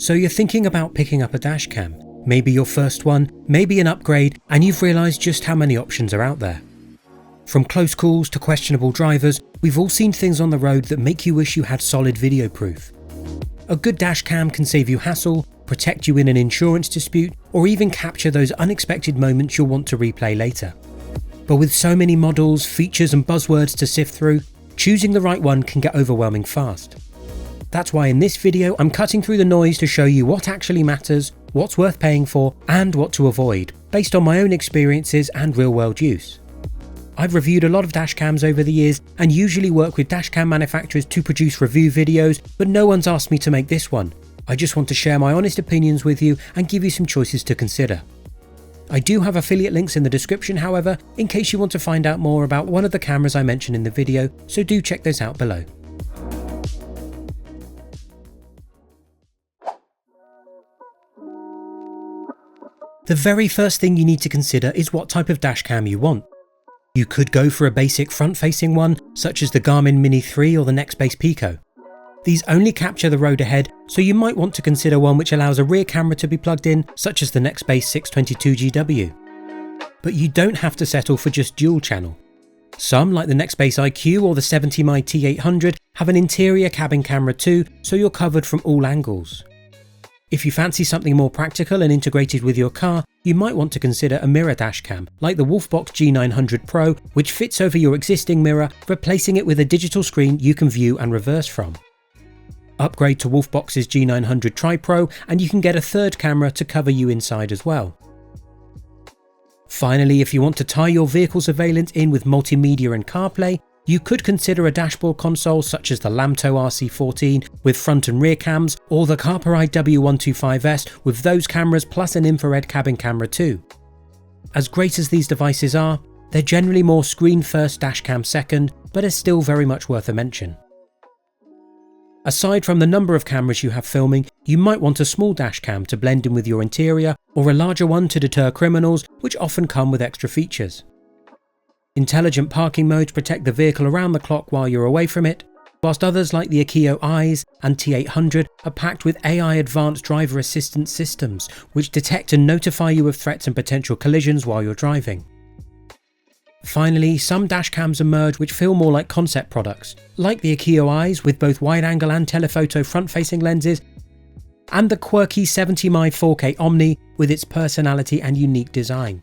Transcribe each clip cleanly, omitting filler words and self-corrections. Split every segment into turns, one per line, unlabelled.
So you're thinking about picking up a dashcam, maybe your first one, maybe an upgrade, and you've realised just how many options are out there. From close calls to questionable drivers, we've all seen things on the road that make you wish you had solid video proof. A good dashcam can save you hassle, protect you in an insurance dispute, or even capture those unexpected moments you'll want to replay later. But with so many models, features and buzzwords to sift through, choosing the right one can get overwhelming fast. That's why in this video I'm cutting through the noise to show you what actually matters, what's worth paying for, and what to avoid, based on my own experiences and real-world use. I've reviewed a lot of dashcams over the years and usually work with dashcam manufacturers to produce review videos, but no one's asked me to make this one. I just want to share my honest opinions with you and give you some choices to consider. I do have affiliate links in the description, however, in case you want to find out more about one of the cameras I mentioned in the video, so do check those out below. The very first thing you need to consider is what type of dashcam you want. You could go for a basic front-facing one, such as the Garmin Mini 3 or the Nextbase Pico. These only capture the road ahead, so you might want to consider one which allows a rear camera to be plugged in, such as the Nextbase 622GW. But you don't have to settle for just dual channel. Some, like the Nextbase IQ or the 70mm T800, have an interior cabin camera too, so you're covered from all angles. If you fancy something more practical and integrated with your car, you might want to consider a mirror dashcam, like the Wolfbox G900 Pro, which fits over your existing mirror, replacing it with a digital screen you can view and reverse from. Upgrade to Wolfbox's G900 Tri-Pro and you can get a third camera to cover you inside as well. Finally, if you want to tie your vehicle surveillance in with multimedia and CarPlay, you could consider a dashboard console such as the Lamto RC14 with front and rear cams, or the Carparide W125S with those cameras plus an infrared cabin camera too. As great as these devices are, they're generally more screen first, dashcam second, but are still very much worth a mention. Aside from the number of cameras you have filming, you might want a small dashcam to blend in with your interior, or a larger one to deter criminals, which often come with extra features. Intelligent parking modes protect the vehicle around the clock while you're away from it, whilst others like the Akio Eyes and T800 are packed with AI advanced driver assistance systems, which detect and notify you of threats and potential collisions while you're driving. Finally, some dashcams emerge which feel more like concept products, like the Akio Eyes with both wide-angle and telephoto front-facing lenses, and the quirky 70mm 4K Omni with its personality and unique design.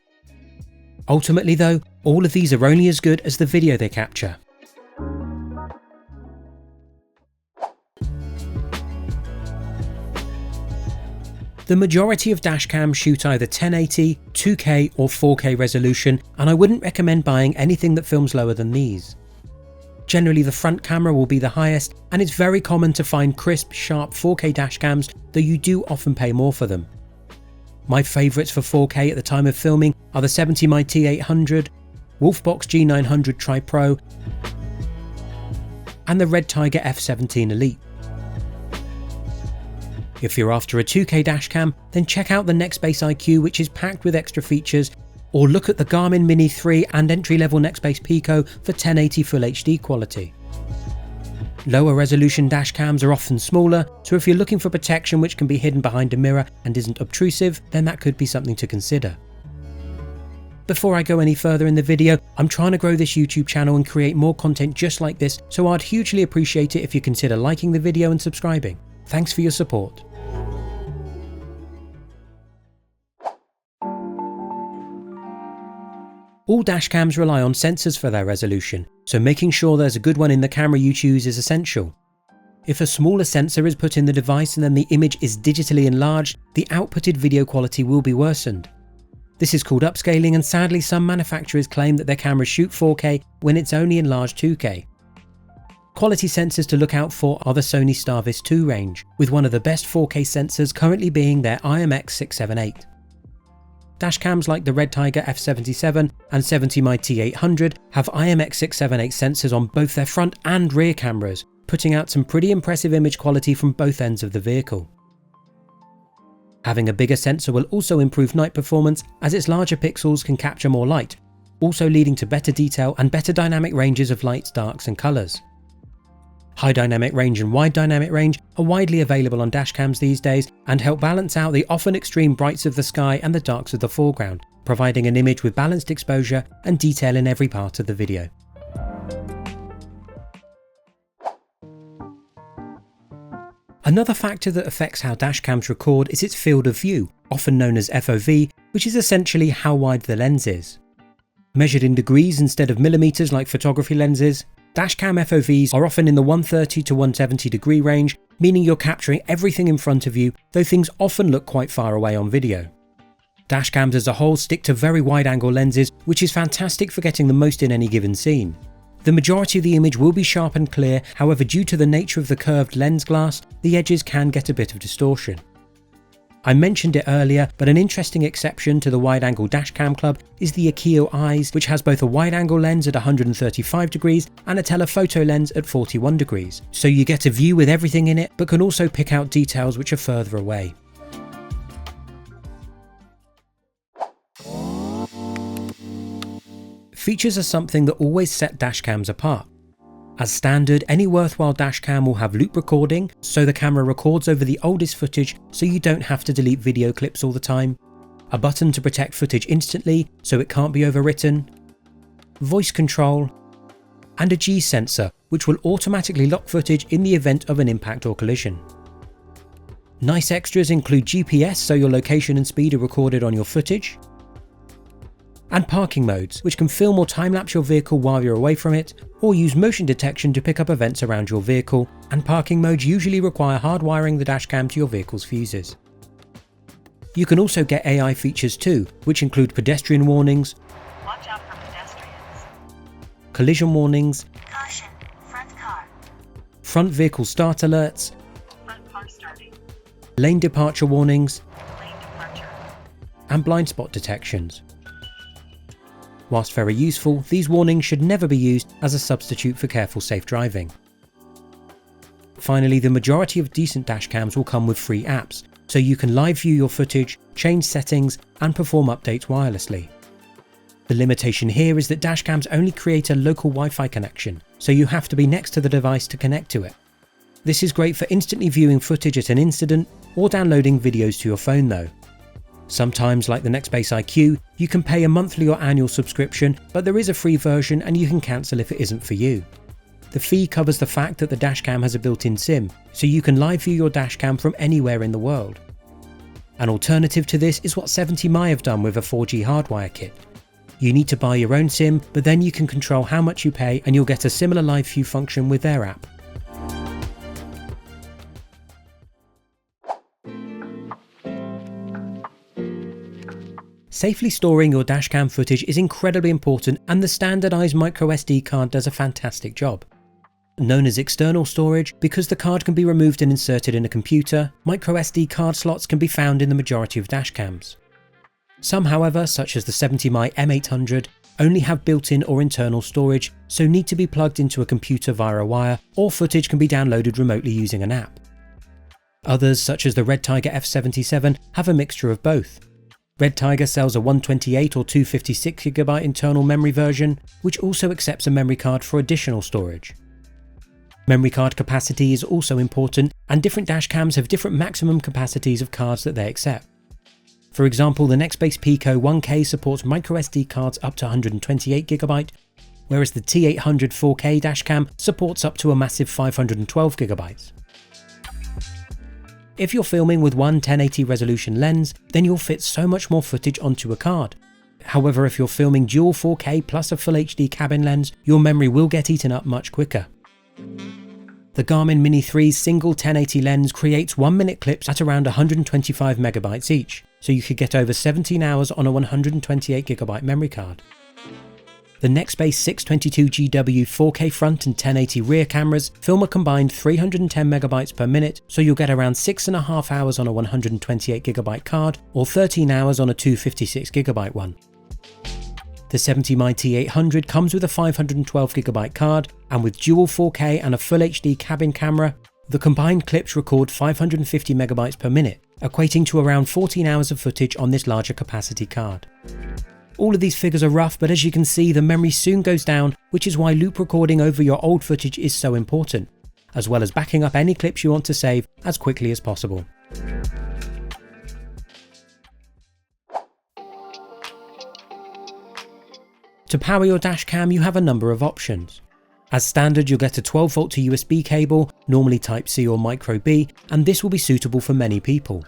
Ultimately though, all of these are only as good as the video they capture. The majority of dashcams shoot either 1080, 2K or 4K resolution, and I wouldn't recommend buying anything that films lower than these. Generally the front camera will be the highest, and it's very common to find crisp, sharp 4K dashcams, though you do often pay more for them. My favourites for 4K at the time of filming are the 70mm T800, Wolfbox G900 Tri-Pro and the RedTiger F17 Elite. If you're after a 2K dashcam, then check out the Nextbase IQ, which is packed with extra features, or look at the Garmin Mini 3 and entry-level Nextbase Pico for 1080 Full HD quality. Lower resolution dashcams are often smaller, so if you're looking for protection which can be hidden behind a mirror and isn't obtrusive, then that could be something to consider. Before I go any further in the video, I'm trying to grow this YouTube channel and create more content just like this, so I'd hugely appreciate it if you consider liking the video and subscribing. Thanks for your support. All dashcams rely on sensors for their resolution, so making sure there's a good one in the camera you choose is essential. If a smaller sensor is put in the device and then the image is digitally enlarged, the outputted video quality will be worsened. This is called upscaling, and sadly some manufacturers claim that their cameras shoot 4K when it's only enlarged 2K. Quality sensors to look out for are the Sony Starvis 2 range, with one of the best 4K sensors currently being their IMX678. Dashcams like the RedTiger F77 and 70mm T800 have IMX678 sensors on both their front and rear cameras, putting out some pretty impressive image quality from both ends of the vehicle. Having a bigger sensor will also improve night performance, as its larger pixels can capture more light, also leading to better detail and better dynamic ranges of lights, darks and colours. High dynamic range and wide dynamic range are widely available on dashcams these days and help balance out the often extreme brights of the sky and the darks of the foreground, providing an image with balanced exposure and detail in every part of the video. Another factor that affects how dashcams record is its field of view, often known as FOV, which is essentially how wide the lens is. Measured in degrees instead of millimeters like photography lenses, dashcam FOVs are often in the 130 to 170 degree range, meaning you're capturing everything in front of you, though things often look quite far away on video. Dashcams as a whole stick to very wide-angle lenses, which is fantastic for getting the most in any given scene. The majority of the image will be sharp and clear, however due to the nature of the curved lens glass, the edges can get a bit of distortion. I mentioned it earlier, but an interesting exception to the wide-angle dashcam club is the Akio Eyes, which has both a wide-angle lens at 135 degrees and a telephoto lens at 41 degrees, so you get a view with everything in it, but can also pick out details which are further away. Features are something that always set dashcams apart. As standard, any worthwhile dashcam will have loop recording, so the camera records over the oldest footage so you don't have to delete video clips all the time, a button to protect footage instantly so it can't be overwritten, voice control, and a G sensor which will automatically lock footage in the event of an impact or collision. Nice extras include GPS so your location and speed are recorded on your footage, and parking modes, which can film or time-lapse your vehicle while you're away from it, or use motion detection to pick up events around your vehicle, and parking modes usually require hardwiring the dashcam to your vehicle's fuses. You can also get AI features too, which include pedestrian warnings,
watch out for pedestrians,
collision warnings,
caution, front car,
front vehicle start alerts,
front car starting,
lane departure warnings,
lane departure,
and blind spot detections. Whilst very useful, these warnings should never be used as a substitute for careful safe driving. Finally, the majority of decent dashcams will come with free apps, so you can live view your footage, change settings, and perform updates wirelessly. The limitation here is that dashcams only create a local Wi-Fi connection, so you have to be next to the device to connect to it. This is great for instantly viewing footage at an incident or downloading videos to your phone though. Sometimes, like the Nextbase IQ, you can pay a monthly or annual subscription, but there is a free version and you can cancel if it isn't for you. The fee covers the fact that the dashcam has a built-in SIM, so you can live view your dashcam from anywhere in the world. An alternative to this is what 70mi have done with a 4G hardwire kit. You need to buy your own SIM, but then you can control how much you pay and you'll get a similar live view function with their app. Safely storing your dashcam footage is incredibly important, and the standardized microSD card does a fantastic job. Known as external storage, because the card can be removed and inserted in a computer, microSD card slots can be found in the majority of dashcams. Some, however, such as the 70mi M800, only have built-in or internal storage, so need to be plugged into a computer via a wire, or footage can be downloaded remotely using an app. Others, such as the RedTiger F77, have a mixture of both. RedTiger sells a 128 or 256GB internal memory version, which also accepts a memory card for additional storage. Memory card capacity is also important, and different dashcams have different maximum capacities of cards that they accept. For example, the Nextbase Pico 1K supports microSD cards up to 128GB, whereas the T800 4K dashcam supports up to a massive 512GB. If you're filming with one 1080 resolution lens, then you'll fit so much more footage onto a card. However, if you're filming dual 4K plus a full HD cabin lens, your memory will get eaten up much quicker. The Garmin Mini 3's single 1080 lens creates 1-minute clips at around 125MB each, so you could get over 17 hours on a 128GB memory card. The Nextbase 622GW 4K front and 1080 rear cameras film a combined 310MB per minute, so you'll get around 6.5 hours on a 128GB card, or 13 hours on a 256GB one. The 70mi T800 comes with a 512GB card, and with dual 4K and a full HD cabin camera, the combined clips record 550MB per minute, equating to around 14 hours of footage on this larger capacity card. All of these figures are rough, but as you can see, the memory soon goes down, which is why loop recording over your old footage is so important. as well as backing up any clips you want to save as quickly as possible. To power your dashcam, you have a number of options. As standard, you'll get a 12V to USB cable, normally Type-C or Micro-B, and this will be suitable for many people.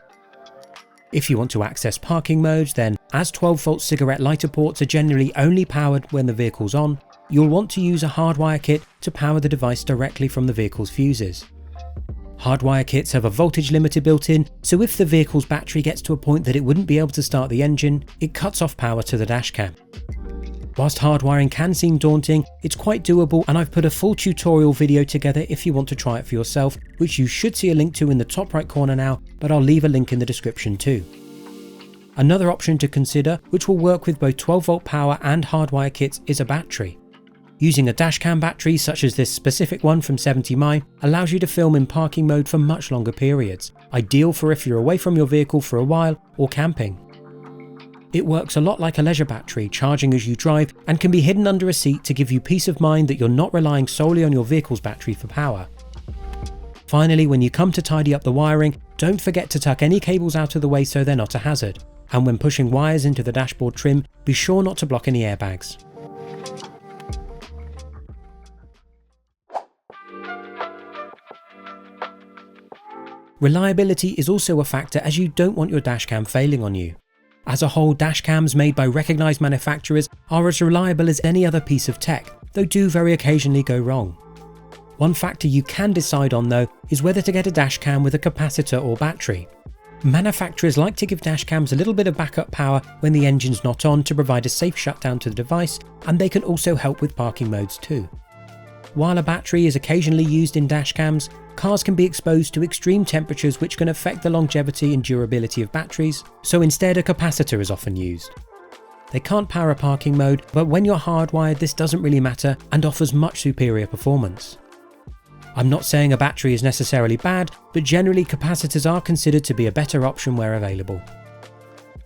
If you want to access parking modes, then as 12V cigarette lighter ports are generally only powered when the vehicle's on, you'll want to use a hardwire kit to power the device directly from the vehicle's fuses. Hardwire kits have a voltage limiter built in, so if the vehicle's battery gets to a point that it wouldn't be able to start the engine, it cuts off power to the dashcam. Whilst hardwiring can seem daunting, it's quite doable, and I've put a full tutorial video together if you want to try it for yourself, which you should see a link to in the top right corner now, but I'll leave a link in the description too. Another option to consider, which will work with both 12V power and hardwire kits, is a battery. Using a dashcam battery such as this specific one from 70mm allows you to film in parking mode for much longer periods, ideal for if you're away from your vehicle for a while or camping. It works a lot like a leisure battery, charging as you drive, and can be hidden under a seat to give you peace of mind that you're not relying solely on your vehicle's battery for power. Finally, when you come to tidy up the wiring, don't forget to tuck any cables out of the way so they're not a hazard. And when pushing wires into the dashboard trim, be sure not to block any airbags. Reliability is also a factor, as you don't want your dashcam failing on you. As a whole, dashcams made by recognised manufacturers are as reliable as any other piece of tech, though do very occasionally go wrong. One factor you can decide on though is whether to get a dashcam with a capacitor or battery. Manufacturers like to give dashcams a little bit of backup power when the engine's not on to provide a safe shutdown to the device, and they can also help with parking modes too. While a battery is occasionally used in dashcams, cars can be exposed to extreme temperatures which can affect the longevity and durability of batteries, so instead a capacitor is often used. They can't power a parking mode, but when you're hardwired this doesn't really matter and offers much superior performance. I'm not saying a battery is necessarily bad, but generally capacitors are considered to be a better option where available.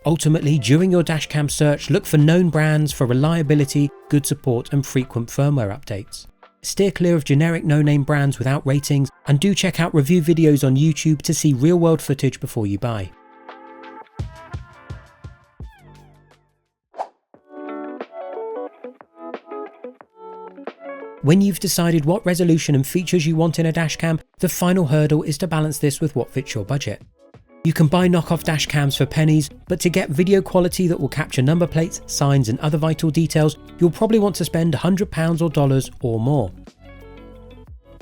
Ultimately, during your dashcam search, look for known brands for reliability, good support and frequent firmware updates. Steer clear of generic no-name brands without ratings, and do check out review videos on YouTube to see real-world footage before you buy. When you've decided what resolution and features you want in a dashcam, the final hurdle is to balance this with what fits your budget. You can buy knockoff dashcams for pennies, but to get video quality that will capture number plates, signs and other vital details, you'll probably want to spend £100 or dollars or more.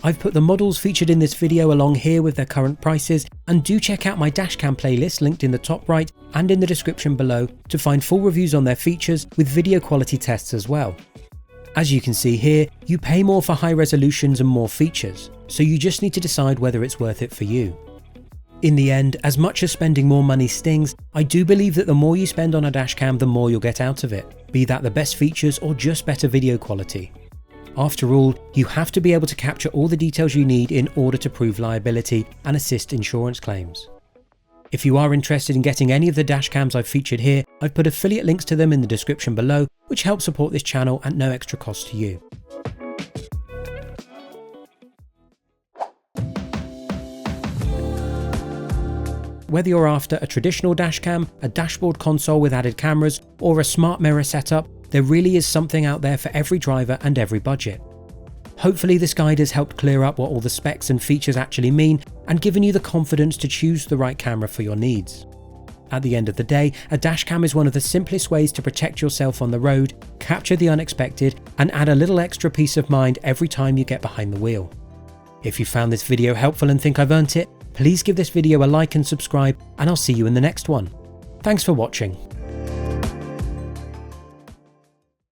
I've put the models featured in this video along here with their current prices, and do check out my dashcam playlist linked in the top right and in the description below to find full reviews on their features with video quality tests as well. As you can see here, you pay more for high resolutions and more features, so you just need to decide whether it's worth it for you. In the end, as much as spending more money stings, I do believe that the more you spend on a dashcam, the more you'll get out of it, be that the best features or just better video quality. After all, you have to be able to capture all the details you need in order to prove liability and assist insurance claims. If you are interested in getting any of the dashcams I've featured here, I've put affiliate links to them in the description below, which helps support this channel at no extra cost to you. Whether you're after a traditional dashcam, a dashboard console with added cameras, or a smart mirror setup, there really is something out there for every driver and every budget. Hopefully this guide has helped clear up what all the specs and features actually mean and given you the confidence to choose the right camera for your needs. At the end of the day, a dashcam is one of the simplest ways to protect yourself on the road, capture the unexpected, and add a little extra peace of mind every time you get behind the wheel. If you found this video helpful and think I've earned it, please give this video a like and subscribe, and I'll see you in the next one. Thanks for watching.